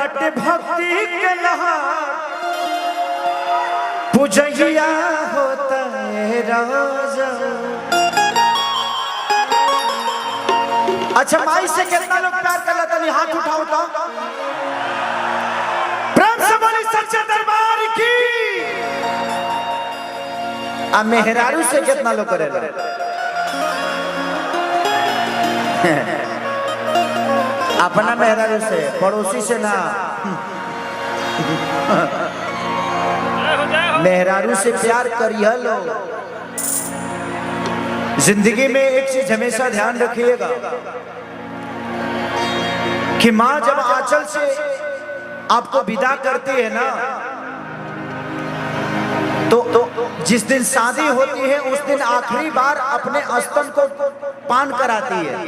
बाटे भक्ति के लहार पूजैया होता है राजा। अच्छा माई से कितना लोग प्यार कर लेते हैं? हाथ उठाओ तो प्रेम से बोली सच्चे दरबार की। अब मेहरारू से कितना लोग करेगा? अपना मेहरारू से, पड़ोसी से ना। मेहरारू से प्यार करिए लो। जिंदगी में एक चीज हमेशा ध्यान रखिएगा कि माँ जब आंचल से आपको विदा करती है ना, तो जिस दिन शादी होती है उस दिन आखिरी बार अपने स्तन को पान कराती है।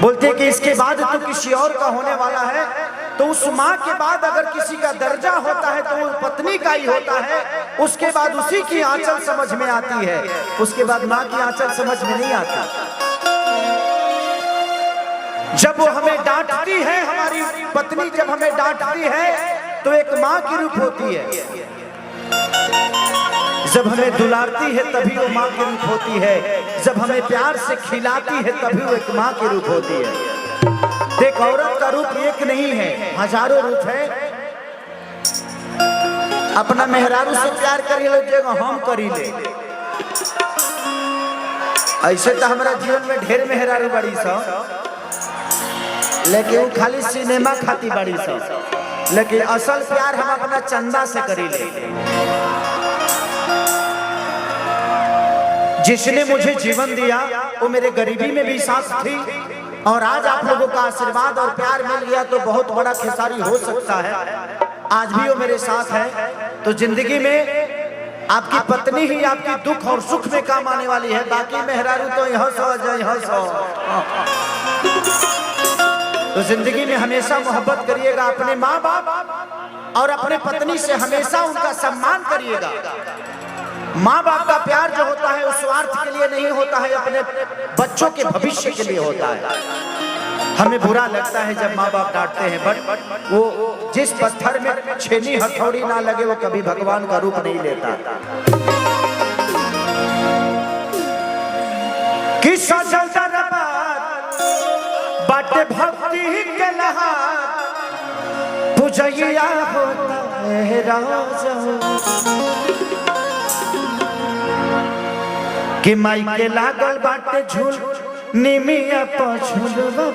बोलते हैं कि इसके बाद तो किसी और का होने वाला है। तो उस माँ के बाद अगर किसी का दर्जा होता है तो वो पत्नी का ही होता है। उसके बाद उसी की आंचल समझ में आती है, उसके बाद माँ की आंचल समझ में नहीं आती। जब वो हमें डांटती है, हमारी पत्नी जब हमें डांटती है तो एक माँ की रूप होती है। जब हमें दुलारती है तभी वो माँ की रूप होती है। जब हमें प्यार से खिलाती है तभी वो एक माँ की रूप होती है। देख, औरत का रूप एक नहीं है, हजारों रूप है। अपना मेहरारू से प्यार करी ले, हम करी ले। ऐसे तो हमारा जीवन में ढेर मेहरारू बड़ी सा, लेकिन वो खाली सिनेमा खाती बड़ी सा। लेकिन असल प्यार हम अपना चंदा से करी ले। जिसने मुझे जीवन दिया वो मेरे गरीबी में भी साथ थी, और आज आप लोगों का आशीर्वाद और प्यार मिल गया तो बहुत बड़ा खेसारी हो सकता है। आज भी वो मेरे साथ है। तो जिंदगी में आपकी पत्नी ही आपकी दुख और सुख में काम आने वाली है। बाकी मेहरारू तो यहाँ सो जाए, यहाँ सो। तो जिंदगी में हमेशा मोहब्बत करिएगा अपने माँ बाप और अपने पत्नी से, हमेशा उनका सम्मान करिएगा। माँ बाप का प्यार जो होता है उस स्वार्थ के लिए नहीं होता है, अपने बच्चों के भविष्य के लिए होता है। हमें बुरा लगता है जब माँ बाप डांटते हैं, बट वो जिस पत्थर में छेनी हथौड़ी ना लगे वो कभी भगवान का रूप नहीं लेता। किस्सा चलता दरबार बाटे भक्ति के लहार पूजैया होता है राजा। कि माई के लागल बाटे झूल निमिया पछुलवा,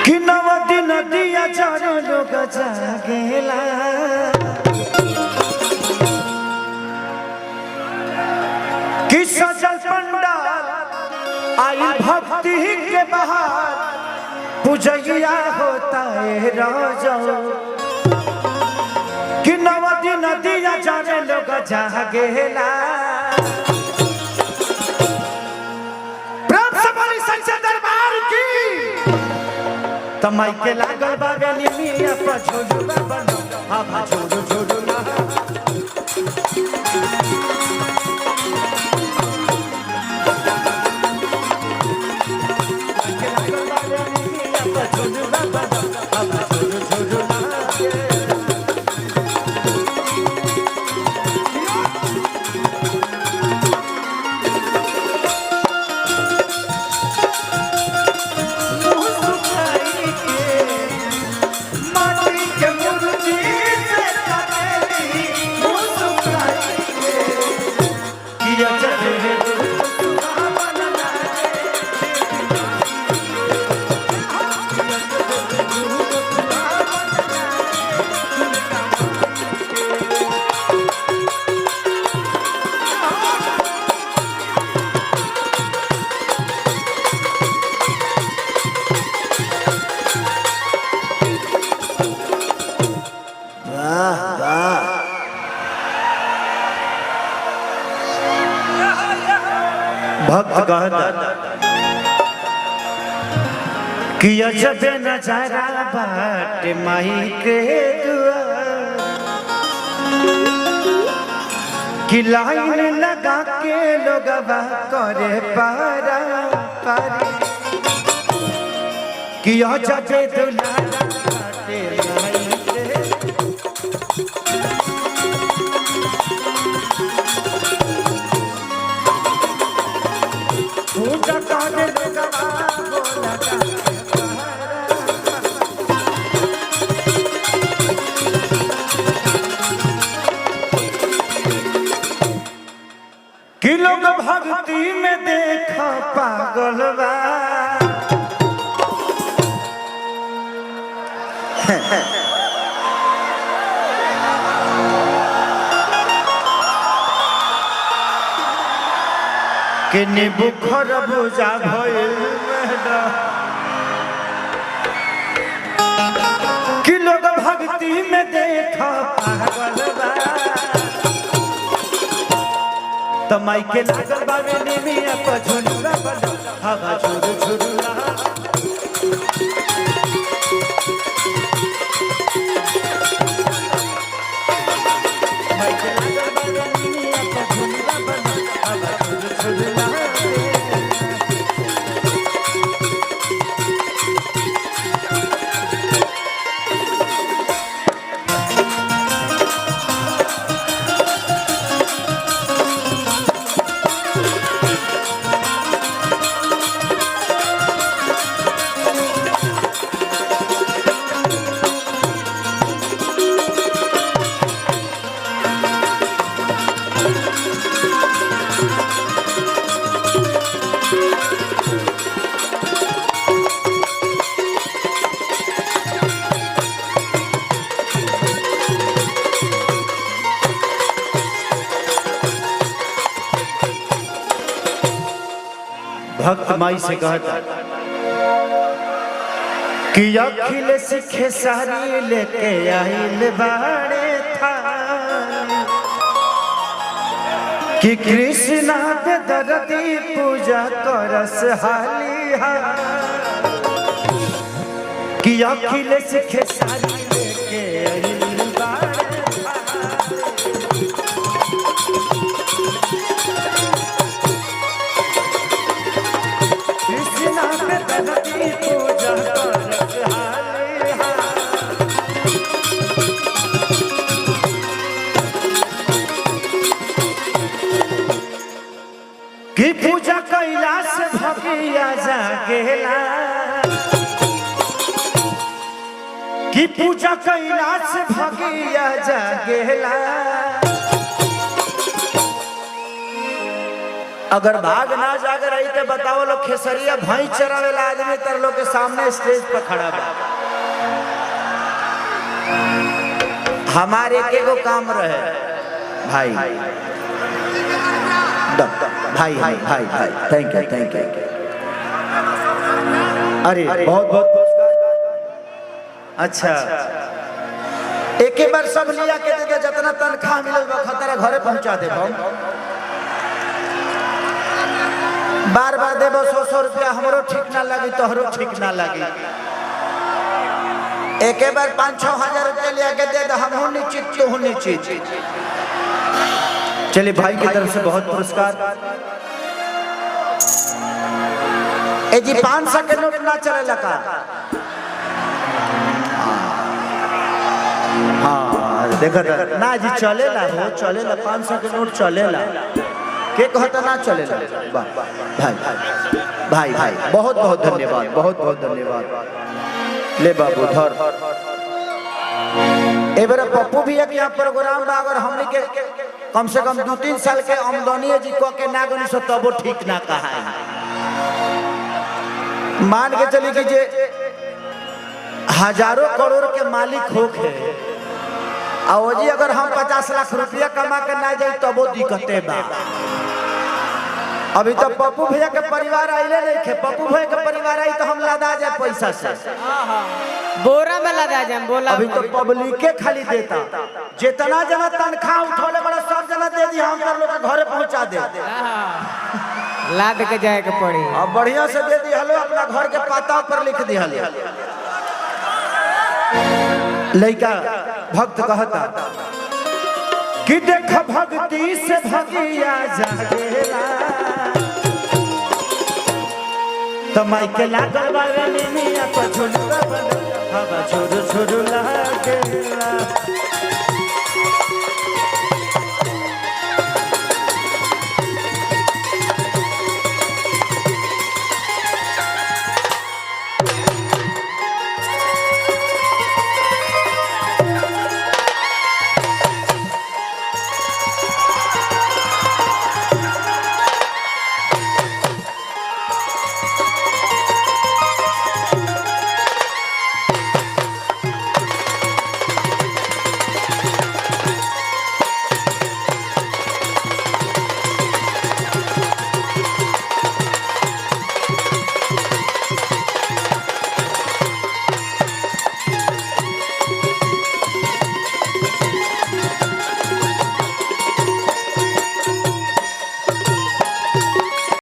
कि नव दिन दिया चारों लोग जागेला। कि सजल पंडाल आई भक्ति के बहार पूजैया होता है राजा। कि नव दिन दिया जाने लोग जागेला। प्रेम से बोली सच्चे दरबार की। तमाई के लागल बाबे निमिया पछुलवा बनो, हाँ पछुलु झुलुला। भक्त कहता कि अजब नजारा बाटे माई के दुआर, कि लाइन लगा के लोगवा करे पारा पारी। कि यह जजे दुलारा बाटे माई के पूजा काजे लोगवा बोला कि लोग भक्ति में देखा पागल बा कि नींबू खरबूजा भइल कि लोग भक्ति में देखा पागल बा तो माई के लागल बावे निमिया पर झुलुआ बना हवा झुरु झुरुआ माई के लागल बावे निमिया पर झुलुआ बना हवा झुरु झुरुआ भक्त माई से कहता कि अखिल सिखे सारी लेके आइल बाड़े था कि कृष्णा दे दरदी पूजा करस हालिहा कि अखिल सिखे सारी लेके आइल बाड़े था पूजा करस हालिहा कि पूजा कैलाश भगिया जागेला कि पूजा कैलाश भगिया जागेला अगर भाग ना जाग रही तो बताओ लोग खेसरिया भाई चरावेला आदमी तर लोग के सामने स्टेज पर खड़ा बा हमारे के को काम रहे भाई भाई भाई भाई भाई थैंक यू अरे बहुत बहुत अच्छा एक बार सब लिया के दे जितना तनख्वाह मिलल बा खतरा घरे पहुंचा दे बार बार देबो 100 रुपया हमरो ठीक ना लगी तोहरो ठीक ना लगी एक बार 5-6 हजार रुपया लिया के दे हम हो निश्चित तो हो निश्चित चलिए भाई की तरफ से बहुत पुरस्कार ए जी 500 के नोट ना चले लगा हाँ देखा ना जी चलेला हो चलेला 500 के नोट चलेला के कहता ना चलेला भाई भाई भाई बहुत बहुत धन्यवाद बहुत बहुत धन्यवाद ले बाबू धर ए बार पप्पू भैया के यहाँ प्रोग्राम बा अगर हमने के कम से कम 2-3 साल के आमदनी जी को के ना गनी सो तबो ठीक ना कहा है मान के चली कि जे हजारों करोड़ के मालिक होके और जी अगर हम 50 लाख रुपया कमा के ना जाए तबो दिक्कते बा अभी तो पप्पू भैया के परिवार आइले नहीं थे पप्पू भैया के परिवार आई तो हम लदा जाए पैसा से बोरा में लदा जाए बोला अभी तो पब्लिक के खाली देता जितना जना तनख्वाह उठौले बड़ा सब जना दे दी हम कर लोग घरे पहुंचा दे लाद के जाए के पड़ी अब बढ़िया से दे दी हलो अपना घर के पता पर लिख दी हलो लइका भक्त कहता कि देख भक्ति से भगिया जागेला तो माइके लागल बावे निमिया पर झुलुआ बन हवा झुरु झुरु लागेला